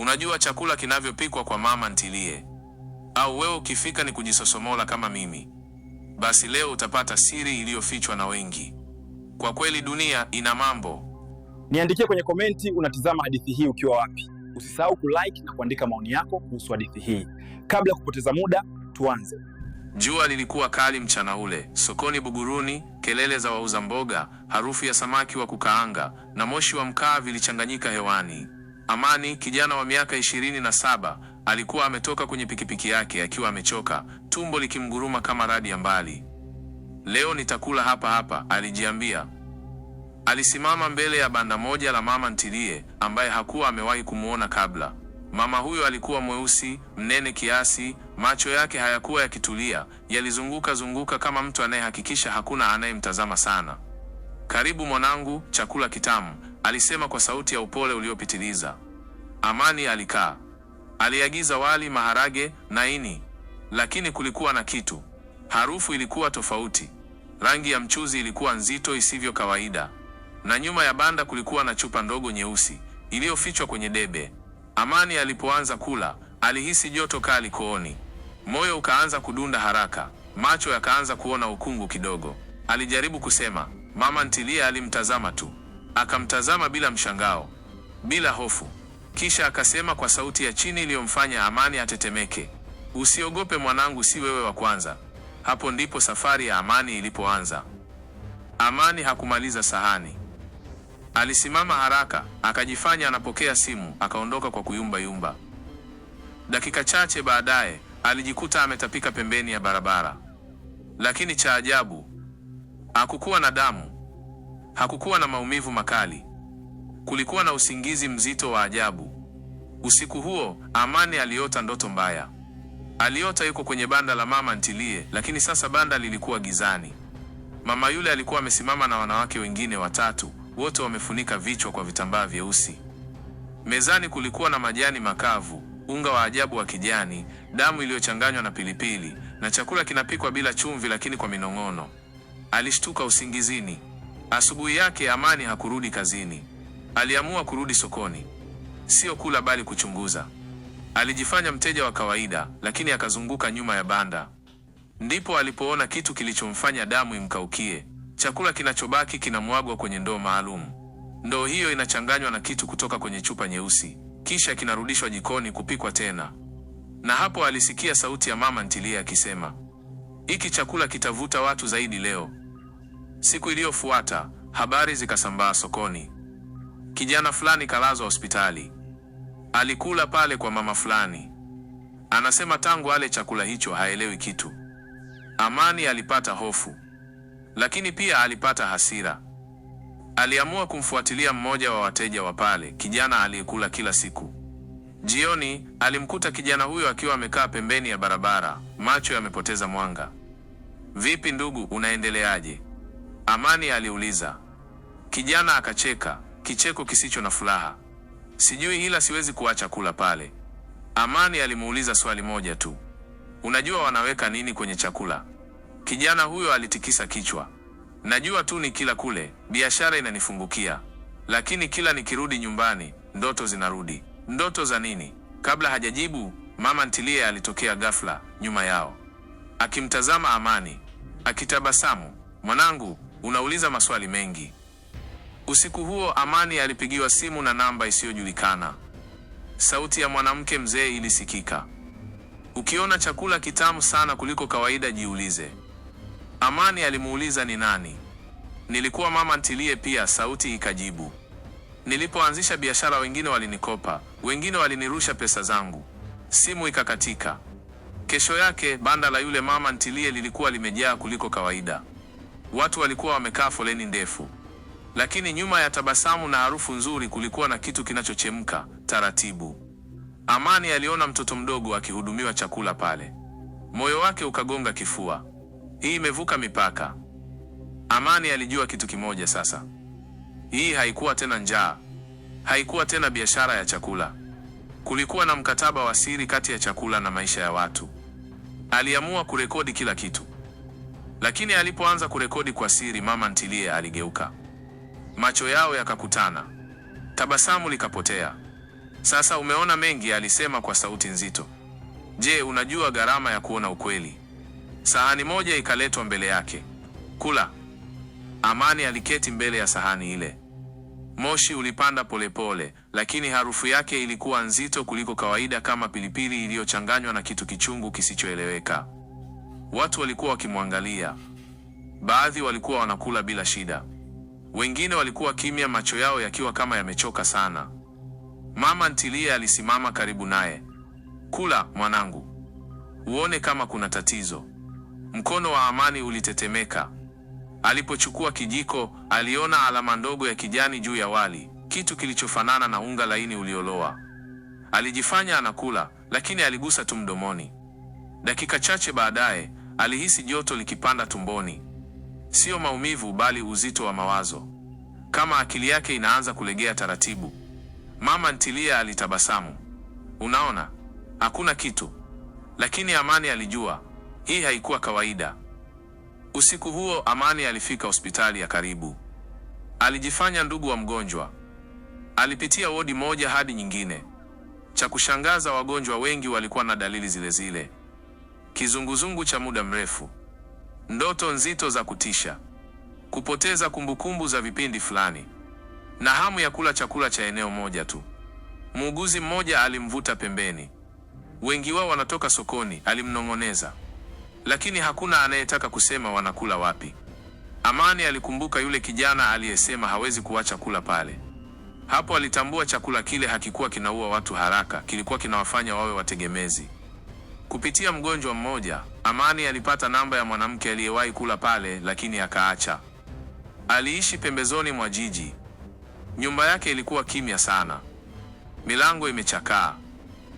Unajua chakula kinavyopikwa kwa mama ntilie? Au wewe ukifika ni kujisosomola kama mimi? Basi leo utapata siri iliyofichwa na wengi. Kwa kweli dunia ina mambo. Niandikie kwenye komenti unatizama hadithi hii ukiwa wapi. Usisahau kulike na kuandika maoni yako kuhusu hadithi hii. Kabla ya kupoteza muda, tuanze. Jua lilikuwa kali mchana ule. Sokoni Buguruni, kelele za wauza mboga, harufu ya samaki wa kukaanga na moshi wa mkaa vilichanganyika hewani. Amani, kijana wa miaka 27, alikuwa ametoka kwenye pikipiki yake akiwa amechoka, tumbo likimguruma kama radi ya mbali. Leo nitakula hapa hapa, alijiambia. Alisimama mbele ya banda moja la mama ntilie ambaye hakuwa amewahi kumuona kabla. Mama huyo alikuwa mweusi, mnene kiasi, macho yake hayakuwa yakitulia, yalizunguka kama mtu anayehakikisha hakuna anayemtazama sana. Karibu mwanangu, chakula kitamu, alisema kwa sauti ya upole uliopitiliza. Amani alikaa. Aliagiza wali, maharage na ini. Lakini kulikuwa na kitu. Harufu ilikuwa tofauti. Rangi ya mchuzi ilikuwa nzito isivyo kawaida. Na nyuma ya banda kulikuwa na chupa ndogo nyeusi iliyofichwa kwenye debe. Amani alipoanza kula, alihisi joto kali kooni. Moyo ukaanza kudunda haraka, macho yakaanza kuona ukungu kidogo. Alijaribu kusema, mama ntilie alimtazama tu. Akamtazama bila mshangao, bila hofu. Kisha akasema kwa sauti ya chini iliyomfanya Amani atetemeke, usiogope mwanangu, si wewe wa kwanza. Hapo ndipo safari ya Amani ilipoanza. Amani hakumaliza sahani. Alisimama haraka, akajifanya anapokea simu, akaondoka kwa kuyumba. Dakika chache baadaye, alijikuta ametapika pembeni ya barabara. Lakini cha ajabu, hakukuwa na damu. Hakukuwa na maumivu makali. Kulikuwa na usingizi mzito wa ajabu. Usiku huo, Amani aliota ndoto mbaya. Aliota yuko kwenye banda la mama ntilie, lakini sasa banda lilikuwa gizani. Mama yule alikuwa amesimama na wanawake wengine 3, wote wamefunika vichwa kwa vitambaa vyeusi. Mezani kulikuwa na majani makavu, unga wa ajabu wa kijani, damu iliyochanganywa na pilipili, na chakula kinapikwa bila chumvi lakini kwa minong'ono. Alishtuka usingizini. Asubuhi yake Amani hakurudi kazini. Aliamua kurudi sokoni. Sio kula bali kuchunguza. Alijifanya mteja wa kawaida, lakini akazunguka nyuma ya banda. Ndipo alipoona kitu kilichomfanya damu imkaukie. Chakula kinachobaki kinamwagwa kwenye ndoo maalum. Ndoo hiyo inachanganywa na kitu kutoka kwenye chupa nyeusi, kisha kinarudishwa jikoni kupikwa tena. Na hapo alisikia sauti ya mama ntilie akisema, hiki chakula kitavuta watu zaidi leo. Siku iliyofuata, habari zikasambaa sokoni. Kijana fulani kalazwa hospitali. Alikula pale kwa mama fulani. Anasema tangu ale chakula hicho haelewi kitu. Amani alipata hofu. Lakini pia alipata hasira. Aliamua kumfuatilia mmoja wa wateja wa pale, kijana aliyekula kila siku. Jioni, alimkuta kijana huyo akiwa amekaa pembeni ya barabara, macho yamepoteza mwanga. Vipi ndugu, unaendeleaje? Amani aliuliza. Kijana akacheka, kicheko kisicho na furaha. Sijui, ila siwezi kuacha kula pale. Amani alimuuliza swali moja tu. Unajua wanaweka nini kwenye chakula? Kijana huyo alitikisa kichwa. Najua tu ni kila kule, biashara inanifungukia. Lakini kila nikirudi nyumbani, ndoto zinarudi. Ndoto za nini? Kabla hajajibu, mama ntilie alitokea ghafla nyuma yao. Akimtazama Amani, akitabasamu. Mwanangu, unauliza maswali mengi. Usiku huo Amani alipigiwa simu na namba isiyojulikana. Sauti ya mwanamke mzee ilisikika. Ukiona chakula kitamu sana kuliko kawaida jiulize. Amani alimuuliza ni nani? Nilikuwa mama ntilie pia, sauti ikajibu. Nilipoanzisha biashara wengine walinikopa, wengine walinirusha pesa zangu. Simu ikakatika. Kesho yake banda la yule mama ntilie lilikuwa limejaa kuliko kawaida. Watu walikuwa wamekaa foleni ndefu. Lakini nyuma ya tabasamu na harufu nzuri kulikuwa na kitu kinachochemka taratibu. Amani aliona mtoto mdogo akihudumiwa chakula pale. Moyo wake ukagonga kifua. Hii imevuka mipaka. Amani alijua kitu kimoja sasa. Hii haikuwa tena njaa. Haikuwa tena biashara ya chakula. Kulikuwa na mkataba wa siri kati ya chakula na maisha ya watu. Aliamua kurekodi kila kitu. Lakini alipoanza kurekodi kwa siri, mama ntilie aligeuka. Macho yao yakakutana. Tabasamu likapotea. Sasa umeona mengi, alisema kwa sauti nzito. Je, unajua gharama ya kuona ukweli? Sahani moja ikaletwa mbele yake. Kula. Amani aliketi mbele ya sahani ile. Moshi ulipanda polepole, lakini harufu yake ilikuwa nzito kuliko kawaida, kama pilipili iliyochanganywa na kitu kichungu kisichoeleweka. Watu walikuwa wakimwangalia. Baadhi walikuwa wanakula bila shida. Wengine walikuwa kimya, macho yao yakiwa kama yamechoka sana. Mama ntilie alisimama karibu naye. Kula mwanangu, uone kama kuna tatizo. Mkono wa Amani ulitetemeka. Alipochukua kijiko, aliona alama ndogo ya kijani juu ya wali, kitu kilichofanana na unga laini ulioloa. Alijifanya anakula, lakini aligusa tu mdomoni. Dakika chache baadaye, alihisi joto likipanda tumboni. Sio maumivu, bali uzito wa mawazo, kama akili yake inaanza kulegea taratibu. Mama ntilie alitabasamu. Unaona, hakuna kitu. Lakini Amani alijua hii haikuwa kawaida. Usiku huo Amani alifika hospitali ya karibu. Alijifanya ndugu wa mgonjwa. Alipitia wodi moja hadi nyingine. Cha kushangaza, wagonjwa wengi walikuwa na dalili zile zile: kizunguzungu cha muda mrefu, ndoto nzito za kutisha, kupoteza kumbukumbu za vipindi fulani, na hamu ya kula chakula cha eneo moja tu. Muuguzi mmoja alimvuta pembeni. Wengi wao wanatoka sokoni, alimnong'oneza, lakini hakuna anayetaka kusema wanakula wapi. Amani alikumbuka yule kijana aliyesema hawezi kuacha kula pale. Hapo alitambua chakula kile hakikuwa kinaua watu haraka, kilikuwa kinawafanya wawe wategemezi. Kupitia mgonjwa mmoja, Amani alipata namba ya mwanamke aliyewahi kula pale, lakini akaacha. Aliishi pembezoni mwa jiji. Nyumba yake ilikuwa kimya sana, milango imechakaa.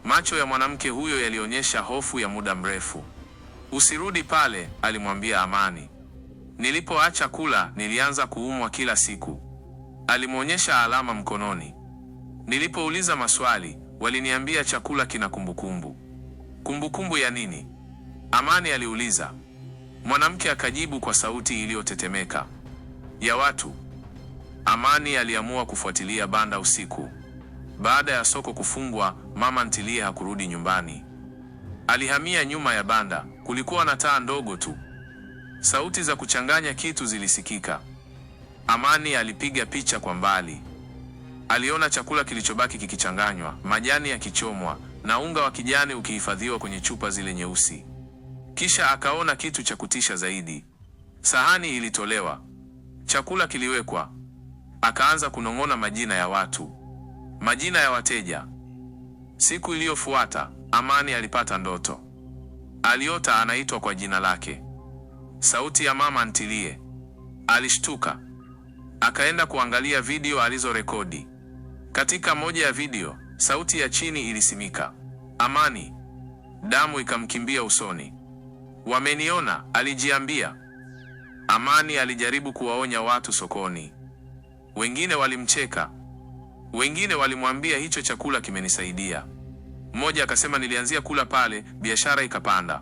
Macho ya mwanamke huyo yalionyesha hofu ya muda mrefu. Usirudi pale, alimwambia Amani. Nilipoacha kula, nilianza kuumwa kila siku. Alimwonyesha alama mkononi. Nilipouliza maswali, waliniambia chakula kina kumbukumbu. Kumbukumbu ya nini? Amani aliuliza. Mwanamke akajibu kwa sauti iliyotetemeka, ya watu. Amani aliamua kufuatilia banda usiku. Baada ya soko kufungwa, mama ntilie hakurudi nyumbani. Alihamia nyuma ya banda. Kulikuwa na taa ndogo tu. Sauti za kuchanganya kitu zilisikika. Amani alipiga picha kwa mbali. Aliona chakula kilichobaki kikichanganywa, majani yakichomwa na unga wa kijani ukihifadhiwa kwenye chupa zile nyeusi. Kisha akaona kitu cha kutisha zaidi. Sahani ilitolewa. Chakula kiliwekwa. Akaanza kunong'ona majina ya watu, majina ya wateja. Siku iliyofuata, Amani alipata ndoto. Aliota anaitwa kwa jina lake. Sauti ya mama ntilie. Alishtuka. Akaenda kuangalia video alizorekodi. Katika moja ya video, sauti ya chini ilisimika, Amani. Damu ikamkimbia usoni. Wameniona, alijiambia. Amani alijaribu kuwaonya watu sokoni. Wengine walimcheka. Wengine walimwambia hicho chakula kimenisaidia. Mmoja akasema nilianzia kula pale, biashara ikapanda.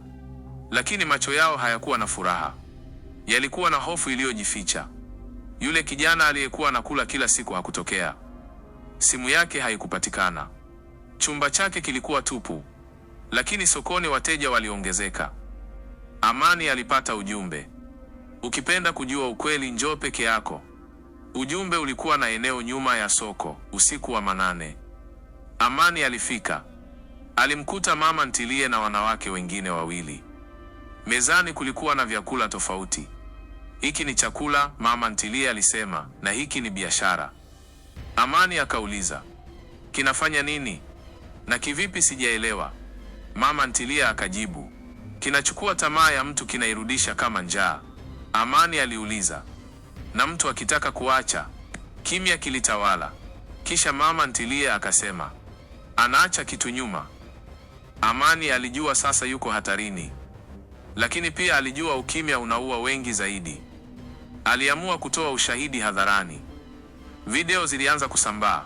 Lakini macho yao hayakuwa na furaha. Yalikuwa na hofu iliyojificha. Yule kijana aliyekuwa anakula kila siku hakutokea. Simu yake haikupatikana. Chumba chake kilikuwa tupu. Lakini sokoni wateja waliongezeka. Amani alipata ujumbe. Ukipenda kujua ukweli, njoo peke yako. Ujumbe ulikuwa na eneo nyuma ya soko, usiku wa manane. Amani alifika. Alimkuta mama ntilie na wanawake wengine wawili. Mezani kulikuwa na vyakula tofauti. Hiki ni chakula, mama ntilie alisema, na hiki ni biashara. Amani akauliza, kinafanya nini? Na kivipi? Sijaelewa. Mama ntilie akajibu, kinachukua tamaa ya mtu, kinairudisha kama njaa. Amani aliuliza, na mtu akitaka kuacha? Kimya kilitawala. Kisha mama ntilie akasema, anaacha kitu nyuma. Amani alijua sasa yuko hatarini. Lakini pia alijua ukimya unaua wengi zaidi. Aliamua kutoa ushahidi hadharani. Video zilianza kusambaa.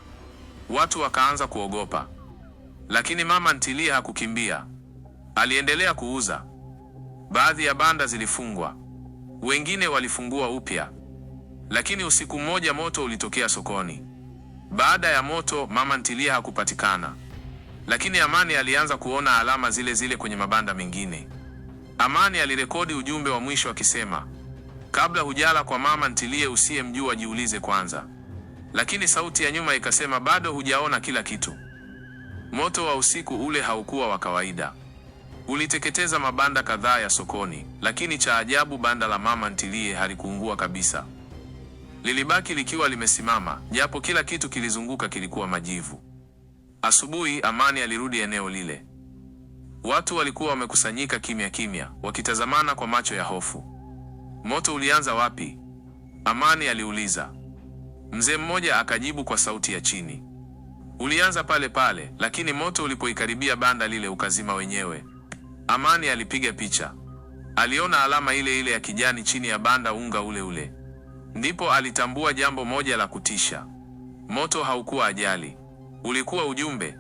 Watu wakaanza kuogopa. Lakini mama ntilie hakukimbia. Aliendelea kuuza. Baadhi ya banda zilifungwa. Wengine walifungua upya. Lakini usiku mmoja moto ulitokea sokoni. Baada ya moto, mama ntilie hakupatikana, lakini Amani alianza kuona alama zile zile kwenye mabanda mengine. Amani alirekodi ujumbe wa mwisho akisema, kabla hujala kwa mama ntilie usiyemjua jiulize kwanza. Lakini sauti ya nyuma ikasema, bado hujaona kila kitu. Moto wa usiku ule haukuwa wa kawaida. Uliteketeza mabanda kadhaa ya sokoni, lakini cha ajabu, banda la mama ntilie halikuungua kabisa. Lilibaki likiwa limesimama, japo kila kitu kilizunguka kilikuwa majivu. Asubuhi, Amani alirudi eneo lile. Watu walikuwa wamekusanyika kimya kimya, wakitazamana kwa macho ya hofu. Moto ulianza wapi? Amani aliuliza. Mzee mmoja akajibu kwa sauti ya chini, ulianza pale pale, lakini moto ulipoikaribia banda lile ukazima wenyewe. Amani alipiga picha. Aliona alama ile ile ya kijani chini ya banda, unga ule ule. Ndipo alitambua jambo moja la kutisha. Moto haukuwa ajali, ulikuwa ujumbe.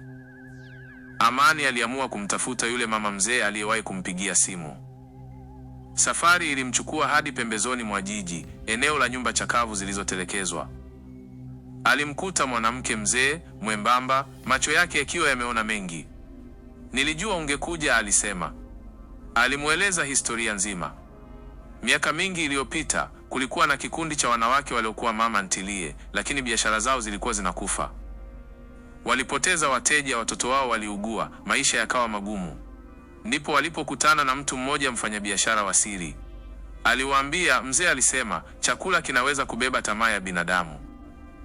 Amani aliamua kumtafuta yule mama mzee aliyewahi kumpigia simu. Safari ilimchukua hadi pembezoni mwa jiji, eneo la nyumba chakavu zilizotelekezwa. Alimkuta mwanamke mzee, mwembamba, macho yake yakiwa yameona mengi. Nilijua ungekuja, alisema. Alimweleza historia nzima. Miaka mingi iliyopita, kulikuwa na kikundi cha wanawake waliokuwa mama ntilie, lakini biashara zao zilikuwa zinakufa. Walipoteza wateja, watoto wao waliugua, maisha yakawa magumu. Ndipo walipokutana na mtu mmoja, mfanyabiashara wa siri. Aliwaambia, mzee alisema, chakula kinaweza kubeba tamaa ya binadamu.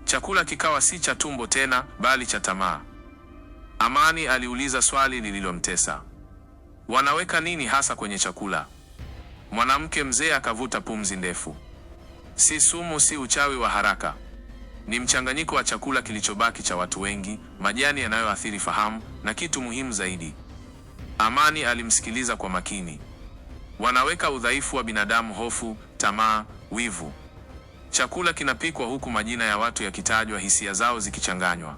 Chakula kikawa si cha tumbo tena, bali cha tamaa. Amani aliuliza swali lililomtesa. Wanaweka nini hasa kwenye chakula? Mwanamke mzee akavuta pumzi ndefu. Si sumu, si uchawi wa haraka. Ni mchanganyiko wa chakula kilichobaki cha watu wengi, majani yanayoathiri fahamu, na kitu muhimu zaidi. Amani alimsikiliza kwa makini. Wanaweka udhaifu wa binadamu, hofu, tamaa, wivu. Chakula kinapikwa huku majina ya watu yakitajwa, hisia zao zikichanganywa.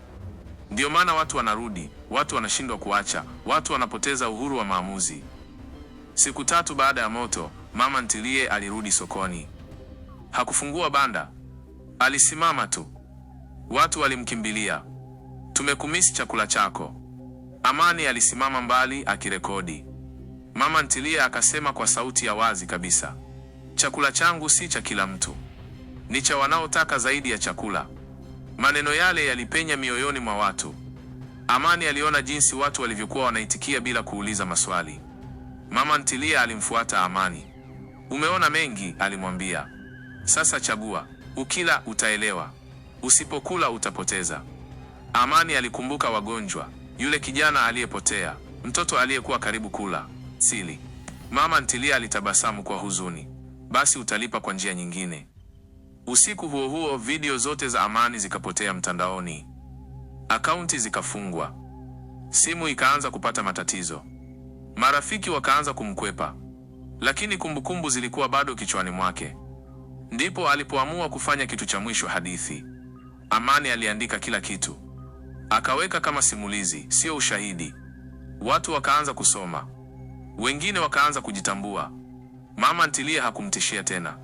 Ndio maana watu wanarudi, watu wanashindwa kuacha, watu wanapoteza uhuru wa maamuzi. Siku 3 baada ya moto, mama ntilie alirudi sokoni. Hakufungua banda. Alisimama tu. Watu walimkimbilia. Tumekumisi chakula chako. Amani alisimama mbali akirekodi. Mama ntilie akasema kwa sauti ya wazi kabisa, chakula changu si cha kila mtu, ni cha wanaotaka zaidi ya chakula. Maneno yale yalipenya mioyoni mwa watu. Amani aliona jinsi watu walivyokuwa wanaitikia bila kuuliza maswali. Mama ntilie alimfuata Amani. Umeona mengi, alimwambia. Sasa chagua. Ukila utaelewa, usipokula utapoteza. Amani alikumbuka wagonjwa, yule kijana aliyepotea, mtoto aliyekuwa karibu kula sili. Mama ntilie alitabasamu kwa huzuni. Basi utalipa kwa njia nyingine. Usiku huo huo, video zote za Amani zikapotea mtandaoni. Akaunti zikafungwa. Simu ikaanza kupata matatizo. Marafiki wakaanza kumkwepa. Lakini kumbukumbu zilikuwa bado kichwani mwake. Ndipo alipoamua kufanya kitu cha mwisho hadithi. Amani aliandika kila kitu. Akaweka kama simulizi, sio ushahidi. Watu wakaanza kusoma. Wengine wakaanza kujitambua. Mama ntilie hakumtishia tena,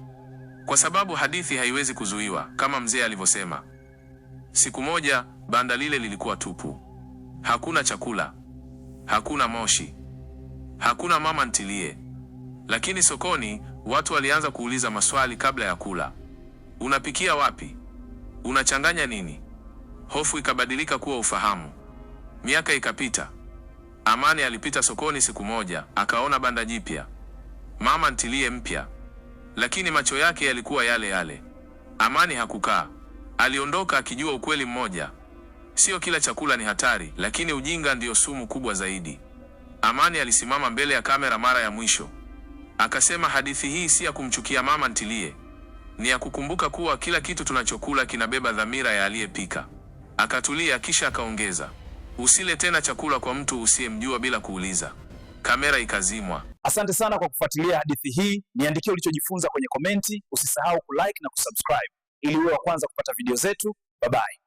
kwa sababu hadithi haiwezi kuzuiwa, kama mzee alivyosema. Siku moja, banda lile lilikuwa tupu. Hakuna chakula, hakuna moshi, hakuna mama ntilie. Lakini sokoni, watu walianza kuuliza maswali kabla ya kula. Unapikia wapi? Unachanganya nini? Hofu ikabadilika kuwa ufahamu. Miaka ikapita. Amani alipita sokoni siku moja, akaona banda jipya, mama ntilie mpya, lakini macho yake yalikuwa yale yale. Amani hakukaa. Aliondoka akijua ukweli mmoja. Sio kila chakula ni hatari, lakini ujinga ndio sumu kubwa zaidi. Amani alisimama mbele ya kamera mara ya mwisho. Akasema, hadithi hii si ya kumchukia mama ntilie. Ni ya kukumbuka kuwa kila kitu tunachokula kinabeba dhamira ya aliyepika. Akatulia kisha akaongeza, usile tena chakula kwa mtu usiyemjua bila kuuliza. Kamera ikazimwa. Asante sana kwa kufuatilia hadithi hii. Niandikie ulichojifunza kwenye komenti. Usisahau kulike na kusubscribe ili uwe wa kwanza kupata video zetu. Bye bye.